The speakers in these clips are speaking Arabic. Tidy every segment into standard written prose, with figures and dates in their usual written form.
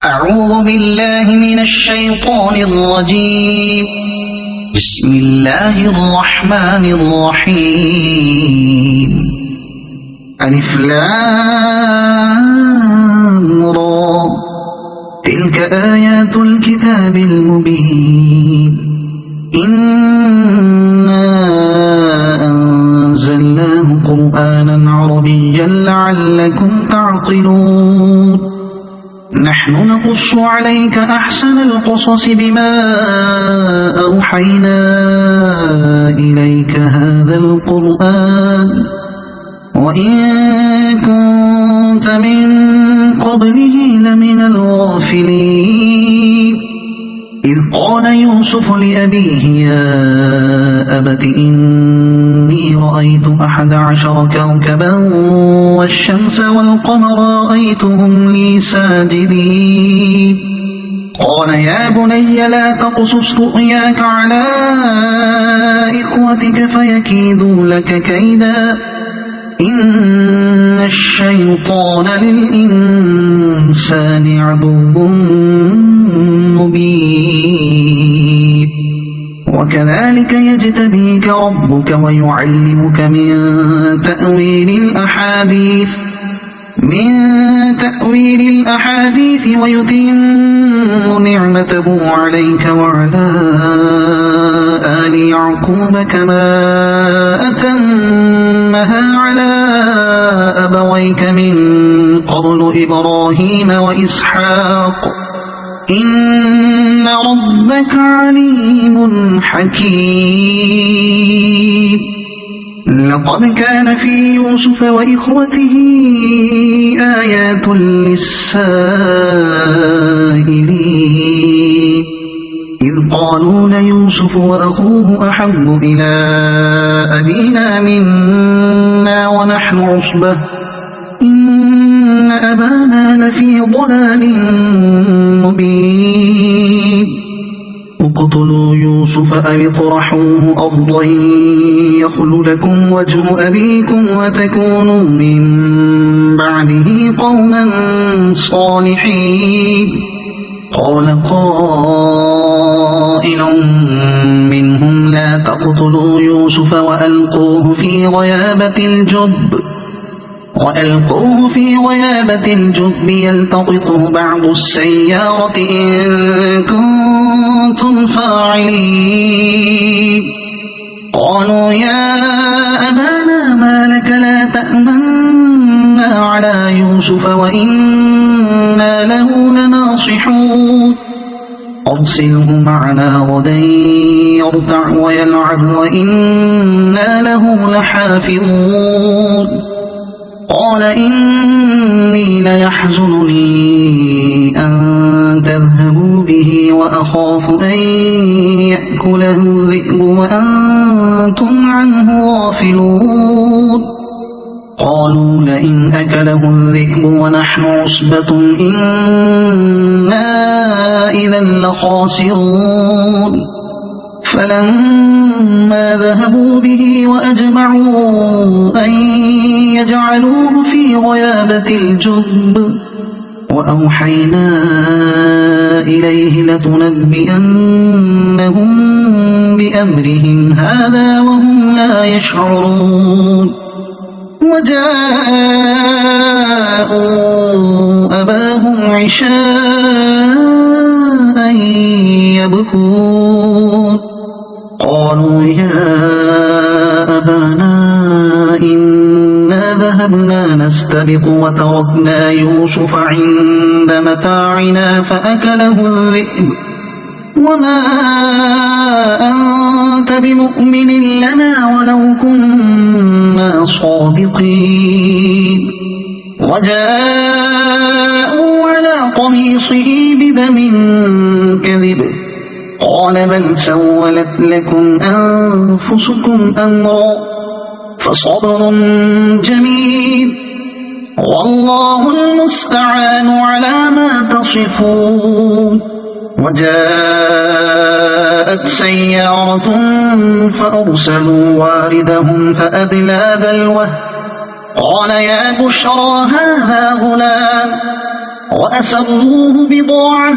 أعوذ بالله من الشيطان الرجيم. بسم الله الرحمن الرحيم. ألف لام را. تلك آيات الكتاب المبين. إنا أنزلناه قرآنا عربيا لعلكم تعقلون. نحن نقص عليك أحسن القصص بما أوحينا إليك هذا القرآن وإن كنت من قبله لمن الغافلين. إذ قال يوسف لأبيه يا أبت إني رأيت 11 كوكبا والشمس والقمر رأيتهم لي ساجدين. قال يا بني لا تقصص رؤياك على إخوتك فيكيدوا لك كيدا إن الشيطان للإنسان عدو مبين. وكذلك يجتبيك ربك ويعلمك من تأويل الأحاديث ويتم نعمته عليك وعلى آل يعقوب كما أتمها على أبويك من قبل إبراهيم وإسحاق إن ربك عليم حكيم. لقد كان في يوسف وإخوته آيات للسائلين. إذ قالوا ليوسف وأخوه أحب إلى أبينا منا ونحن عصبة إن أبانا لفي ضلال مبين. اقتلوا يوسف أو اطرحوه أرضا يخل لكم وجه أبيكم وتكونوا من بعده قوما صالحين. قال قائل منهم لا تقتلوا يوسف وألقوه في غيابة الجب يلتقطه بعض السيارة إن كنتم فاعلين. قالوا يا أبانا ما لك لا تأمنا على يوسف وإنا له لناصحون. أرسله معنا غدا يرتع ويلعب وإنا له لحافظون. قال إني ليحزنني أن تذهبوا به وأخاف أن يأكله الذئب وأنتم عنه غافلون. قالوا لئن أكله الذئب ونحن عصبة إنا إذا لخاسرون. فلما ذهبوا به وأجمعوا أن يجعلوه في غيابة الجب وأوحينا إليه لتنبئنهم بأمرهم هذا وهم لا يشعرون. وجاءوا أباهم عشاء يبكون. قالوا يا أبانا إنا ذهبنا نستبق وتركنا يوسف عند متاعنا فأكله الذئب وما أنت بمؤمن لنا ولو كنا صادقين. وجاءوا على قميصه بدم كذب قال بل سولت لكم أنفسكم أمرا فصبر جميل والله المستعان على ما تصفون. وجاءت سيارة فأرسلوا واردهم فأدلى دلوه قال يا بشرى هذا غلام وأسروه بضاعة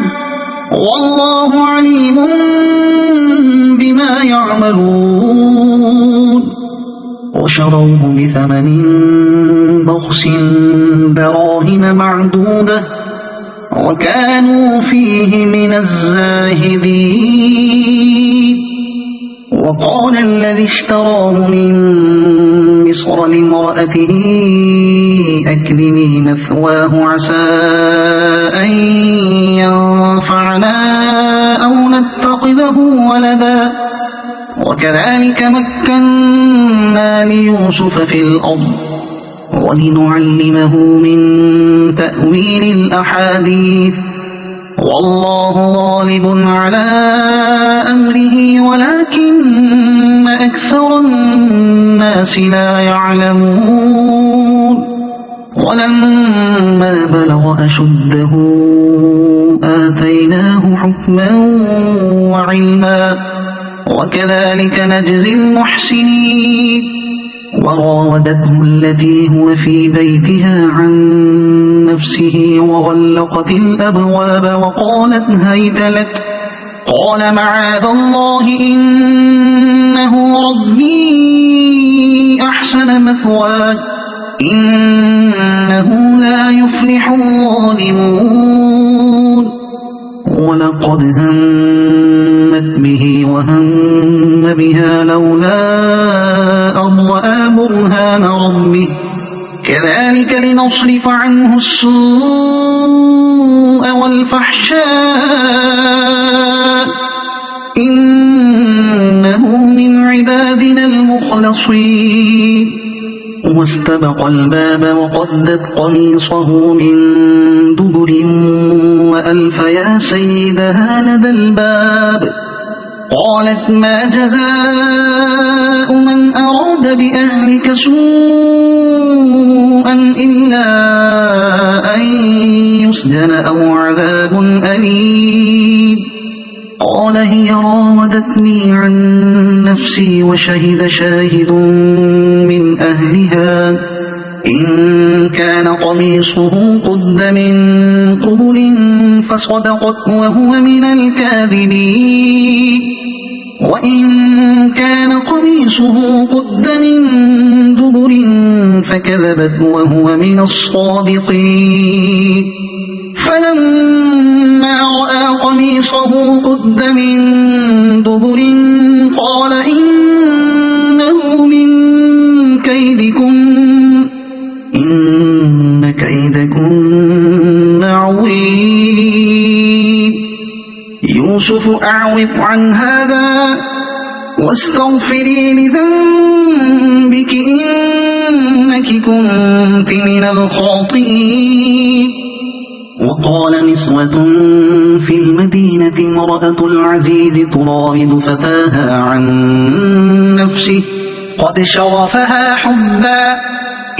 والله عليم بما يعملون وشروه بثمن بخس دراهم معدودة وكانوا فيه من الزاهدين وقال الذي اشتراه من مصر لامرأته أكرمي مثواه عسى أن ينفعنا أو نتخذه ولدا وكذلك مكنا ليوسف في الأرض ولنعلمه من تأويل الأحاديث والله غالب على أمره ولكن أكثر الناس لا يعلمون ولما بلغ أشده آتيناه حكما وعلما وكذلك نجزي المحسنين وراودته التي هو في بيتها عن نفسه وغلقت الأبواب وقالت هيت لك قال معاذ الله إنه ربي أحسن مثواي إنه لا يفلح الظالمون ولقد همت به وهم بها لولا أن رأى برهان ربه كذلك لنصرف عنه السوء والفحشاء إنه من عبادنا المخلصين واستبق الباب وقدت قميصه من دبر وألف يا سيدها لدى الباب قالت ما جزاء من أراد بأهلك سوءا إلا أن يسجن أو عذاب أليم قال هي راودتني عن نفسي وشهد شاهد من أهلها إن كان قميصه قد من قبل فصدقت وهو من الكاذبين وإن كان قميصه قد من دبر فكذبت وهو من الصادقين فلما رأى قميصه قد من دبر قال إنه من كيدكم إن كيدكن عظيم يوسف أعرض عن هذا واستغفري لذنبك إنك كنت من الخاطئين وقال نسوة في المدينة امرأة العزيز تراود فتاها عن نفسه قد شغفها حبا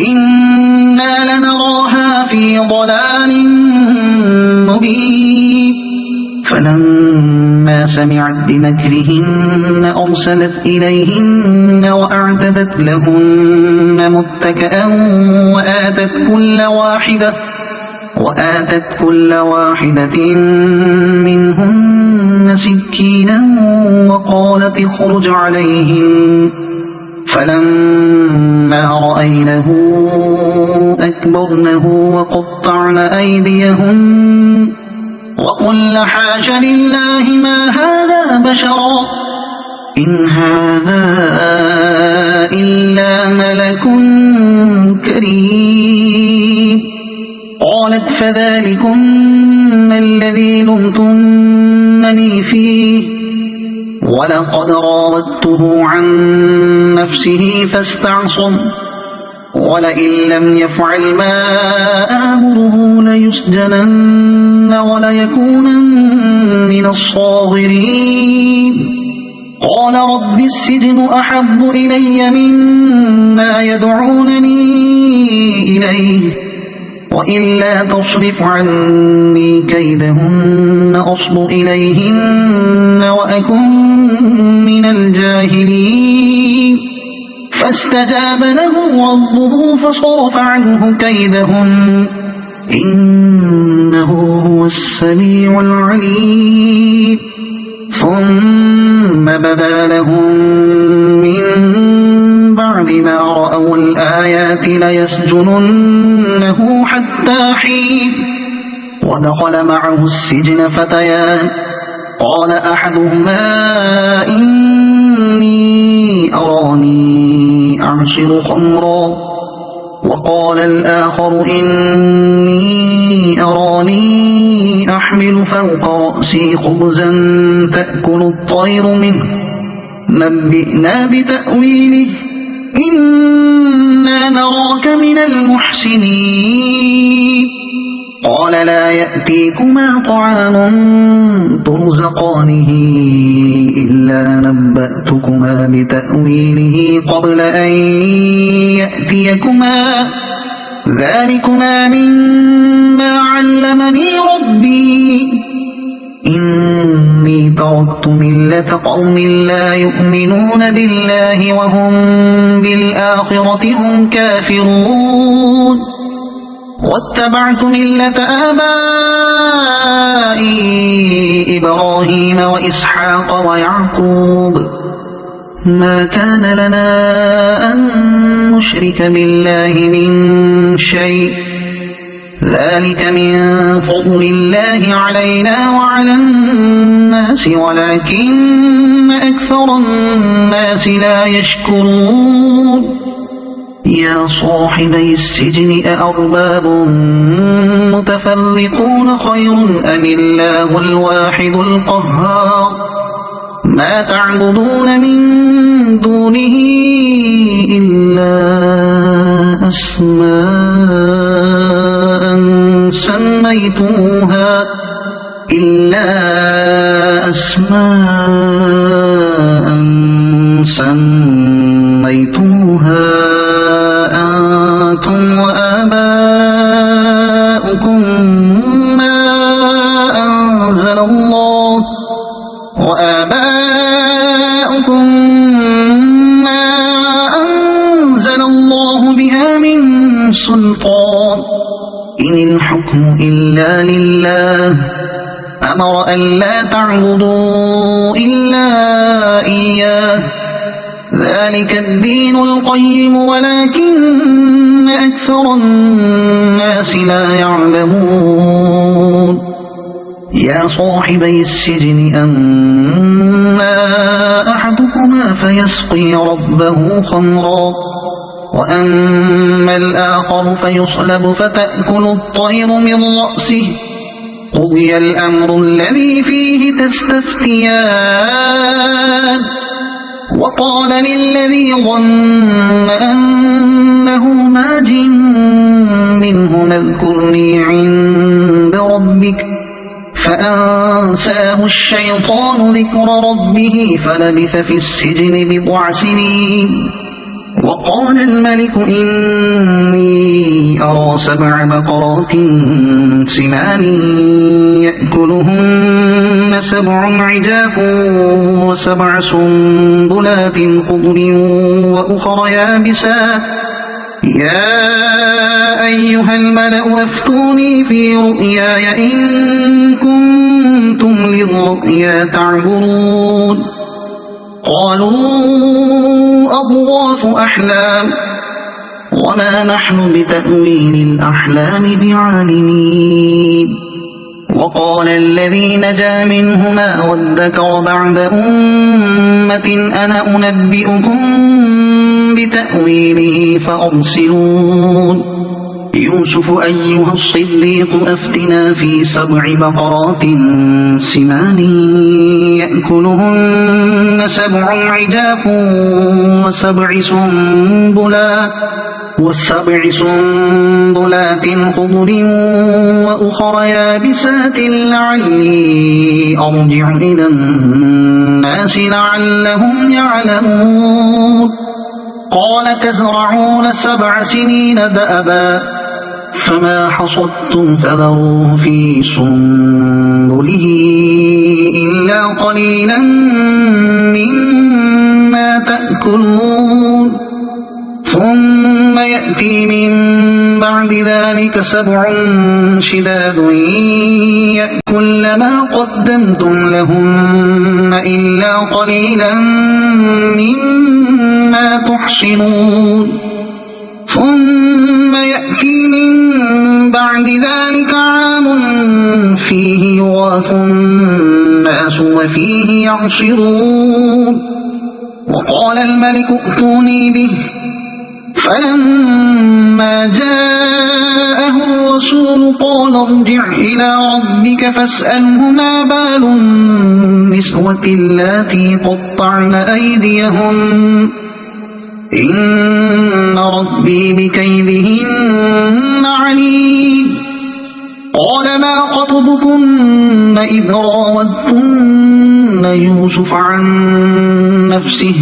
إنا لنراها في ضلال مبين فلما سمعت بمكرهن أرسلت إليهن وأعتدت لهن متكئا وآتت كل واحدة منهن سكينا وقالت اخرج عليهن فلما رأينه أكبرنه وقطعن أيديهن وقلن حاش لله ما هذا بشرا إن هذا إلا ملك كريم قالت فذلكن الذي لمتنني فيه ولقد راودته عن نفسه فاستعصم ولئن لم يفعل ما آمره ليسجنن وليكونن من الصاغرين قال رب السجن أحب إلي مما يدعونني إليه وإلا تصرف عني كيدهن أصب إليهن وأكن من الجاهلين فاستجاب له ربه فصرف عنه كيدهن إن إنه هو السميع العليم ثم بدا لهم من بعد ما رأوا الآيات ليسجننه حتى حين ودخل معه السجن فتيان قال أحدهما إني أراني أعصر خمرا وقال الآخر إني أراني أحمل فوق رأسي خبزا تأكل الطير منه نبئنا بتأويله إنا نراك من المحسنين قال لا يأتيكما طعام ترزقانه إلا نبأتكما بتأويله قبل أن يأتيكما ذلكما مما علمني ربي إني تركت ملة قوم لا يؤمنون بالله وهم بالآخرة هم كافرون واتبعت ملة آبائي إبراهيم وإسحاق ويعقوب ما كان لنا أن نشرك بالله من شيء ذلك من فضل الله علينا وعلى الناس ولكن أكثر الناس لا يشكرون يا صاحبي السجن أأرباب متفرقون خير أم الله الواحد القهار ما تعبدون من دونه إلا أسماء سميتموها أنتم وآباؤكم ما أنزل الله بها من سلطان إن الحكم إلا لله أمر أن لا تعبدوا إلا إياه ذلك الدين القيم ولكن أكثر الناس لا يعلمون يا صاحبي السجن أما أحدكما فيسقي ربه خمرا وأما الآخر فيصلب فتأكل الطير من رأسه قضي الأمر الذي فيه تستفتيان وقال للذي ظن أنه ناج منه اذكرني عند ربك فأنساه الشيطان ذكر ربه فلبث في السجن بضع سنين وقال الملك إني أرى 7 بقرات سمان يأكلهن 7 عجاف و7 سنبلات خضر وأخر يابسات يا أيها الملأ أفتوني في رؤياي إن كنتم للرؤيا تعبرون قالوا أضغاث أحلام وما نحن بتأويل الأحلام بعالمين وقال الذي نجا منهما وادكر بعد أمة أنا أنبئكم بتأويله فأرسلون يوسف أيها الصديق أفتنا في 7 بقرات سمان يأكلهن 7 عجاف و7 سنبلات خضر وأخر يابسات لعلي أرجع إلى الناس لعلهم يعلمون قال تزرعون 7 سنين دأبا فما حصدتم فذروه في سنبله إلا قليلا مما تأكلون ثم يأتي من بعد بعد ذلك 7 شداد يأكل ما قدمتم لهن إلا قليلا مما تحصنون ثم يأتي من بعد ذلك عام فيه يغاث الناس وفيه يعصرون وقال الملك ائتوني به فلما جاءه الرسول قال ارجع إلى ربك فاسأله ما بال النسوة اللاتي قطعن أيديهن إن ربي بكيدهن عليم قال ما خطبكن إذ راودتن يوسف عن نفسه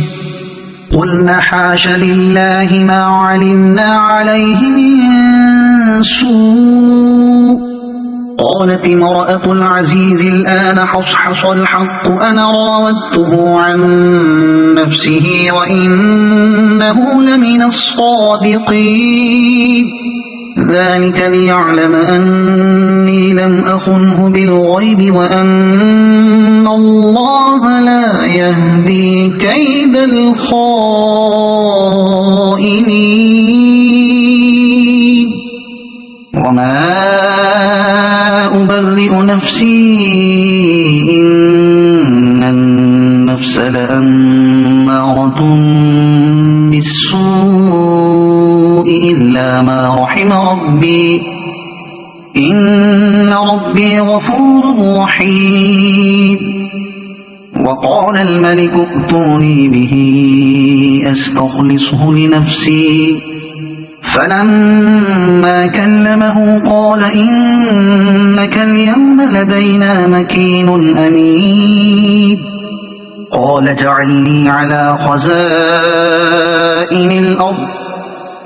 قلنا حاش لله ما علمنا عليه من سوء قالت امرأة العزيز الآن حصحص الحق أنا راودته عن نفسه وإنه لمن الصادقين ذلك ليعلم أني لم أخنه بالغيب وأن الله لا يهدي كيد الخائنين وما أبرئ نفسي إن النفس لأمارة بالسوء إلا ما رحم ربي إن ربي غفور رحيم وقال الملك ائتوني به أستخلصه لنفسي فلما كلمه قال إنك اليوم لدينا مكين أمين قال اجعلني على خزائن الأرض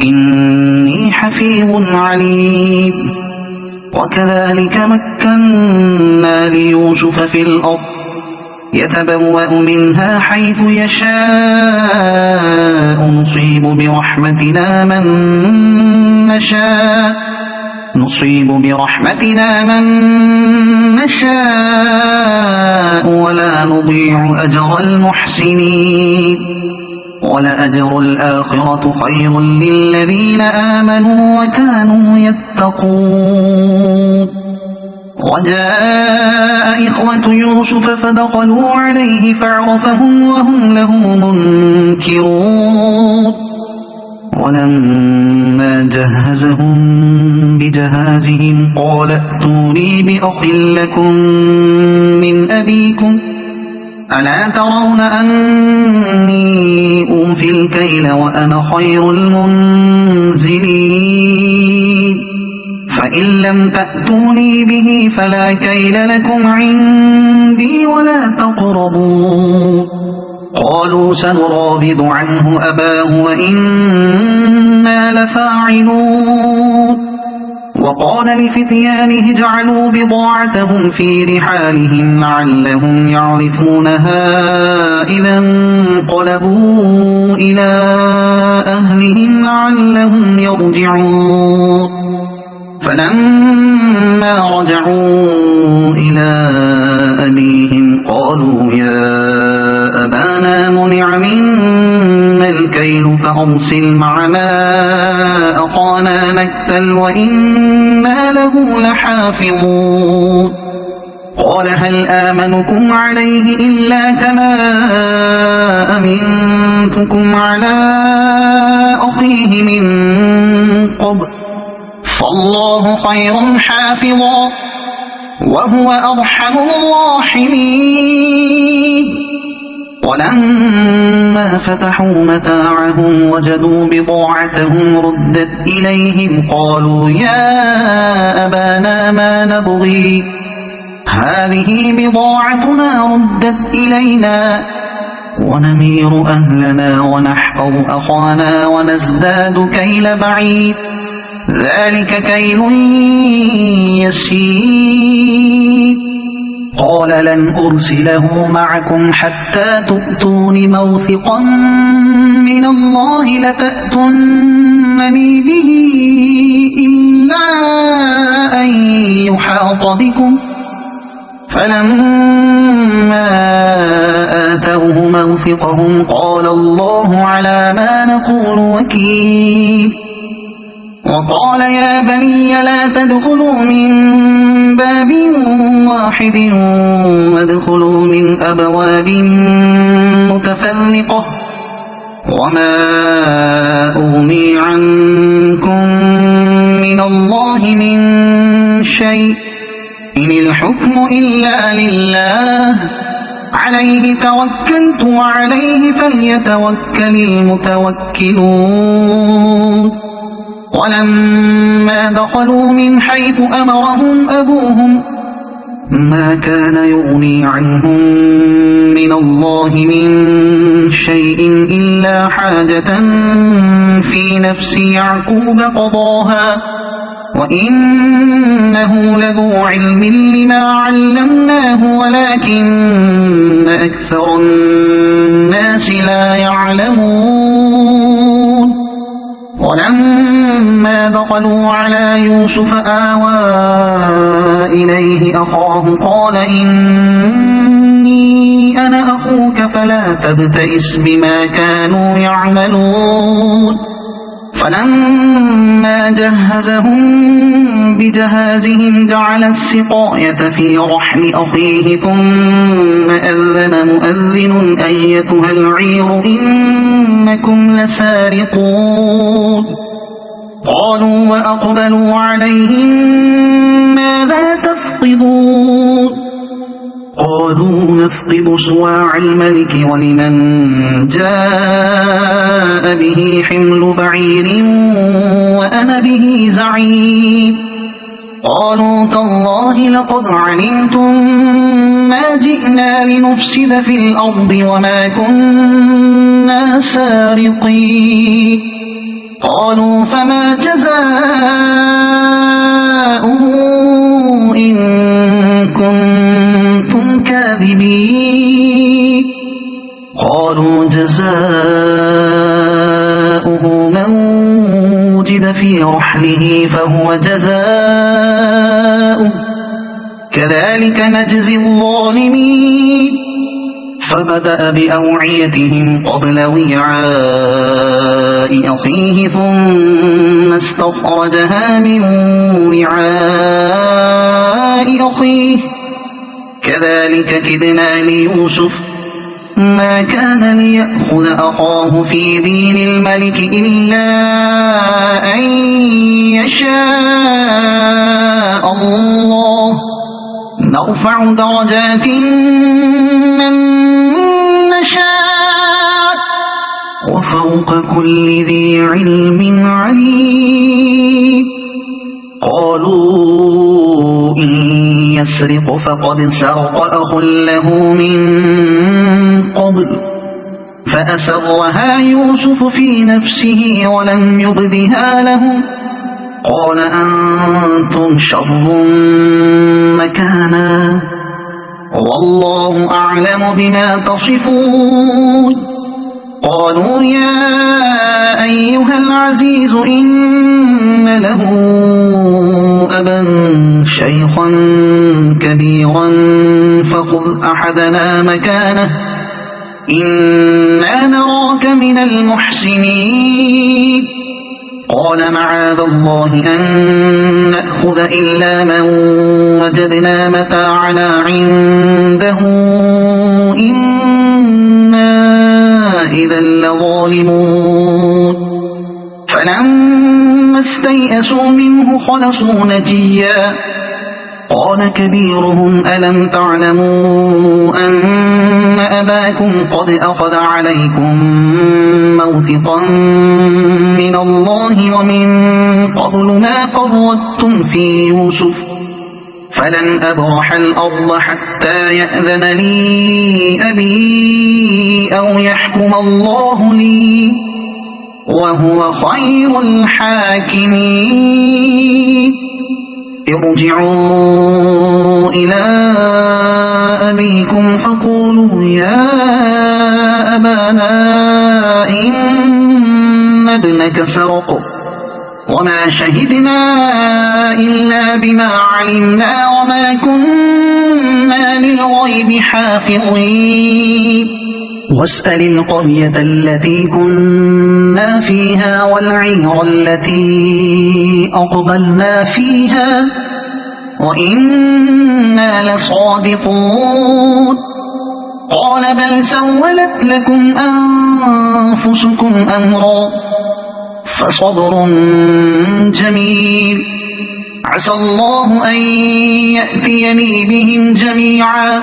إني حفيظ عليم وكذلك مكنا ليوسف في الأرض يتبوأ منها حيث يشاء نصيب برحمتنا من نشاء ولا نضيع أجر المحسنين ولأجر الآخرة خير للذين آمنوا وكانوا يتقون وجاء إخوة يوسف فدخلوا عليه فعرفهم وهم له منكرون ولما جهزهم بجهازهم قال ائتوني بأخ لكم من أبيكم ألا ترون أني أوفي الكيل وأنا خير المنزلين فإن لم تأتوني به فلا كيل لكم عندي ولا تقربوا قالوا سنراود عنه أباه وإنا لفاعلون وقال لفتيانه اجعلوا بضاعتهم في رحالهم لعلهم يعرفونها إذا انقلبوا إلى أهلهم لعلهم يرجعون فلما رجعوا إلى أبيهم قالوا يا أبانا منع منا الكيل فأرسل معنا أخانا نكتل وإنا له لحافظون قال هل آمنكم عليه إلا كما أمنتكم على أخيه من قبل فالله خير حافظا وهو أرحم الراحمين ولما فتحوا متاعهم وجدوا بضاعتهم ردت إليهم قالوا يا أبانا ما نبغي هذه بضاعتنا ردت إلينا ونمير أهلنا ونحفظ أخانا ونزداد كيل بعيد ذلك كيل يسير قال لن أرسله معكم حتى تؤتون موثقا من الله لتأتون لي به إلا أن يحاط بكم فلما آتوه موثقهم قال الله على ما نقول وكيل وقال يا بني لا تدخلوا من باب واحد وادخلوا من أبواب متفرقة وما أغني عنكم من الله من شيء إن الحكم إلا لله عليه توكلت وعليه فليتوكل المتوكلون ولما دخلوا من حيث أمرهم أبوهم ما كان يغني عنهم من الله من شيء إلا حاجة في نفس يعقوب قضاها وإنه لذو علم لما علمناه ولكن أكثر الناس لا يعلمون ولما دخلوا على يوسف آوى إليه أخاه قال إني أنا أخوك فلا تبتئس بما كانوا يعملون فلما جهزهم بجهازهم جعل السقاية في رحل أخيه ثم أذن مؤذن أيتها العير إنكم لسارقون قالوا وأقبلوا عليهم ماذا تفقدون قالوا نفقد صواع الملك ولمن جاء به حمل بعير وأنا به زعيم قالوا تالله لقد علمتم ما جئنا لنفسد في الأرض وما كنا سارقين قالوا فما جزاؤه إن كنتم كاذبين قالوا جزاؤه من وجد في رحله فهو جزاؤه كذلك نجزي الظالمين فبدأ بأوعيتهم قبل وعاء أخيه ثم استخرجها من وعاء أخيه كذلك كدنا ليوسف ما كان ليأخذ أخاه في دين الملك إلا أن يشاء الله نرفع درجات من نشاء وفوق كل ذي علم عليم قالوا إن يسرق فقد سرق أخ له من قبل فأسرها يوسف في نفسه ولم يبدها لهم قال أنتم شر مكانا والله أعلم بما تصفون قالوا يا أيها العزيز إن له أبا شيخا كبيرا فخذ أحدنا مكانه إنا نراك من المحسنين قال معاذ الله أن نأخذ إلا من وجدنا متاعنا عنده إنا إذا لظالمون فلما استيئسوا منه خلصوا نجيا قال كبيرهم ألم تعلموا أن أباكم قد أخذ عليكم موثقا من الله ومن قبل ما فرطتم في يوسف فلن أبرح الأرض حتى يأذن لي أبي أو يحكم الله لي وهو خير الحاكمين ارجعوا إلى أبيكم فقولوا يا أبانا إن ابنك سرق وما شهدنا إلا بما علمنا وما كنا للغيب حافظين واسأل القرية التي كنا فيها والعير التي أقبلنا فيها وإنا لصادقون قال بل سولت لكم أنفسكم أمرا فصبر جميل عسى الله أن يأتيني بهم جميعا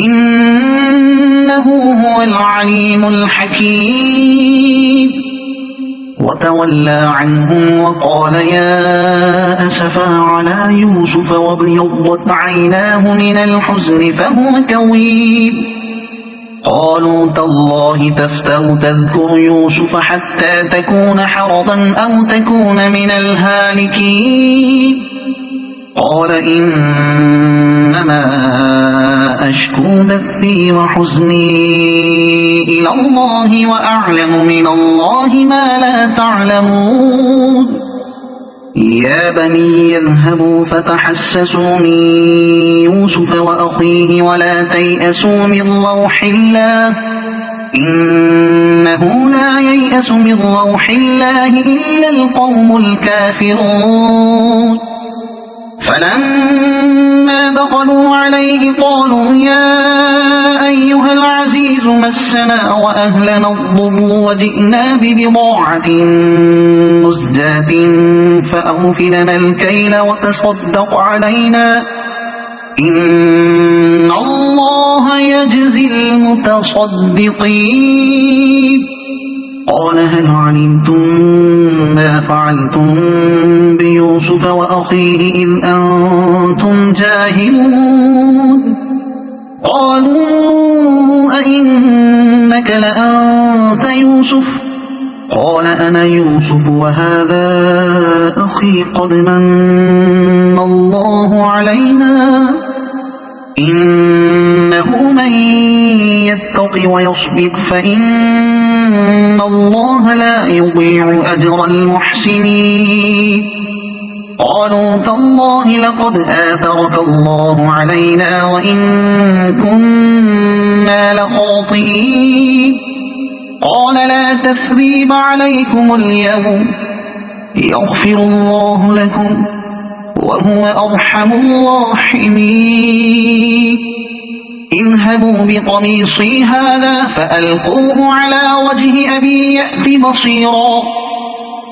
إنه هو العليم الحكيم وتولى عنهم وقال يا أسفا على يوسف وابيضت عيناه من الحزن فهو كظيم قالوا تالله تفتأ تذكر يوسف حتى تكون حرضا أو تكون من الهالكين قال إنما أشكو بثي وحزني إلى الله وأعلم من الله ما لا تعلمون يا بني يذهبوا فتحسسوا من يوسف وأخيه ولا تيأسوا من روح الله إنه لا ييأس من روح الله إلا القوم الكافرون فلما دخلوا عليه قالوا يا أيها العزيز مسنا وأهلنا الضر وجئنا ببضاعة مزجاة فأوف لنا الكيل وتصدق علينا إن الله يجزي المتصدقين قال هل علمتم ما فعلتم بيوسف وأخيه إذ أنتم جاهلون قالوا أئنك لأنت يوسف قال أنا يوسف وهذا أخي قد من الله علينا إنه من يتق ويصبر فإن الله لا يضيع أجر المحسنين قالوا تالله لقد آثرك الله علينا وإن كنا لخاطئين قال لا تثريب عليكم اليوم يغفر الله لكم وهو أرحم الراحمين اذهبوا بقميصي هذا فألقوه على وجه أبي يأت بصيرا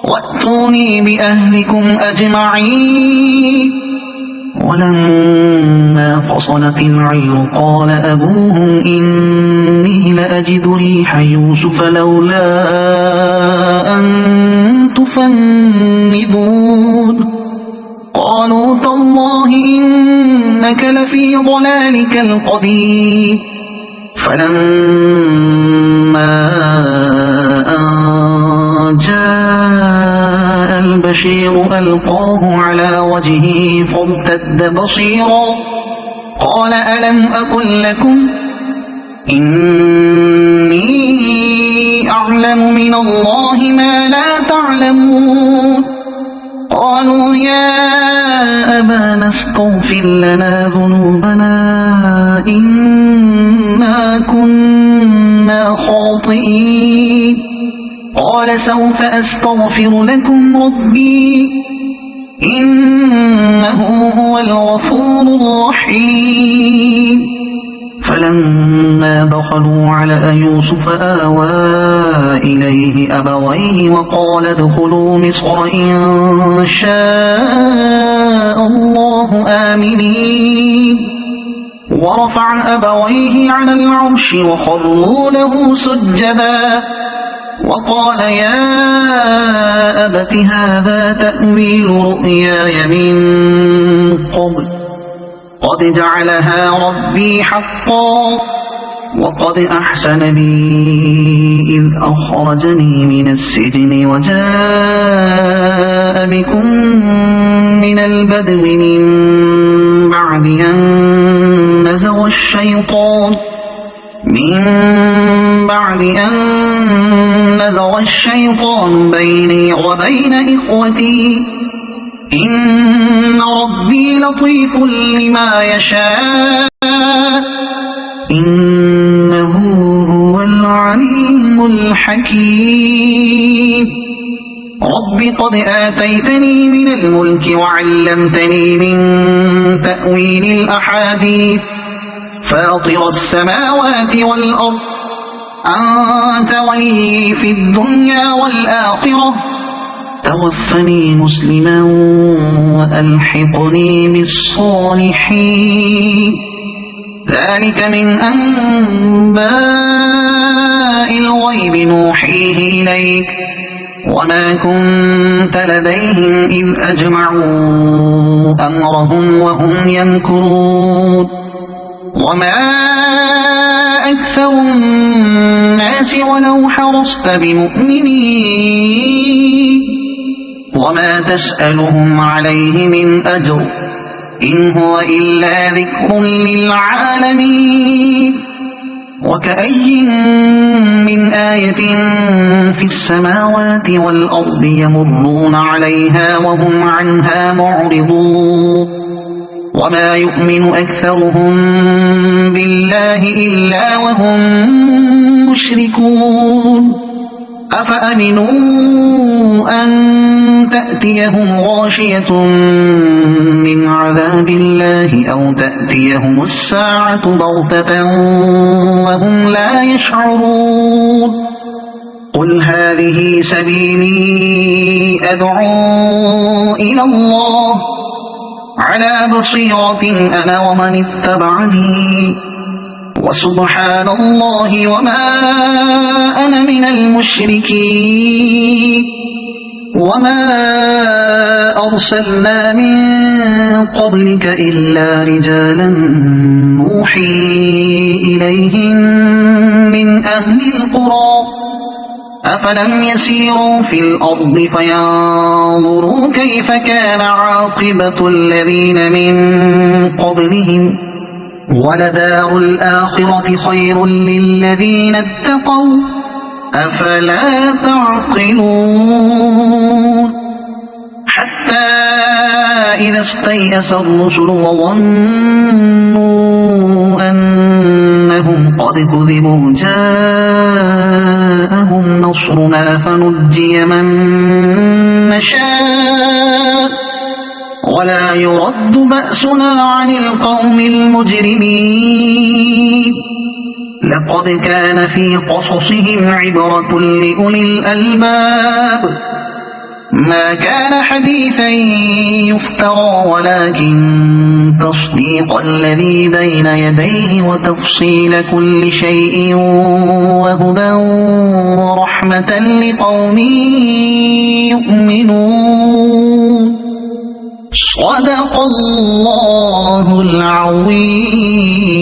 وأتوني بأهلكم أجمعين ولما فصلت العير قال أبوهم إني لأجد ريح يوسف لولا أن تفندون قالوا تالله إنك لفي ضلالك القديم فلما أن جاء البشير ألقاه على وجهه فارتد بصيرا قال ألم أقل لكم إني أعلم من الله ما لا تعلمون قالوا يا أبانا استغفر لنا ذنوبنا إنا كنا خاطئين قال سوف أستغفر لكم ربي إنه هو الغفور الرحيم فلما دخلوا على يوسف آوى إليه أبويه وقال ادخلوا مصر إن شاء الله آمنين ورفع أبويه على العرش وخروا له سجدا وقال يا أبت هذا تأويل رؤياي من قبل قد جعلها ربي حقا وقد أحسن بي إذ أخرجني من السجن وجاء بكم من البدو من بعد أن نزغ الشيطان نزغ الشيطان بيني وبين إخوتي إن ربي لطيف لما يشاء إنه هو العليم الحكيم رب قد آتيتني من الملك وعلمتني من تأويل الأحاديث فاطر السماوات والأرض أنت ولي في الدنيا والآخرة توفني مسلما وألحقني بالصالحين ذلك من أنباء الغيب نوحيه إليك وما كنت لديهم إذ أجمعوا أمرهم وهم يمكرون وما أكثر الناس ولو حرصت بمؤمنين وما تسألهم عليه من أجر إن هو إلا ذكر للعالمين وكأي من آية في السماوات والأرض يمرون عليها وهم عنها معرضون وما يؤمن أكثرهم بالله إلا وهم مشركون أفأمنوا أن تأتيهم غاشية من عذاب الله أو تأتيهم الساعة بغتة وهم لا يشعرون قل هذه سبيلي أدعو إلى الله على بصيرة أنا ومن اتبعني وسبحان الله وما أنا من المشركين وما أرسلنا من قبلك إلا رجالا نوحي إليهم من أهل القرى أفلم يسيروا في الأرض فينظروا كيف كان عاقبة الذين من قبلهم ولدار الآخرة خير للذين اتقوا أفلا تعقلون حتى إذا استيأس الرسل وظنوا أنهم قد كذبوا جاءهم نصرنا فنجي من نشاء ولا يرد بأسنا عن القوم المجرمين لقد كان في قصصهم عبرة لأولي الألباب ما كان حديثا يفترى ولكن تصديق الذي بين يديه وتفصيل كل شيء وهدى ورحمة لقوم يؤمنون صدق الله العظيم.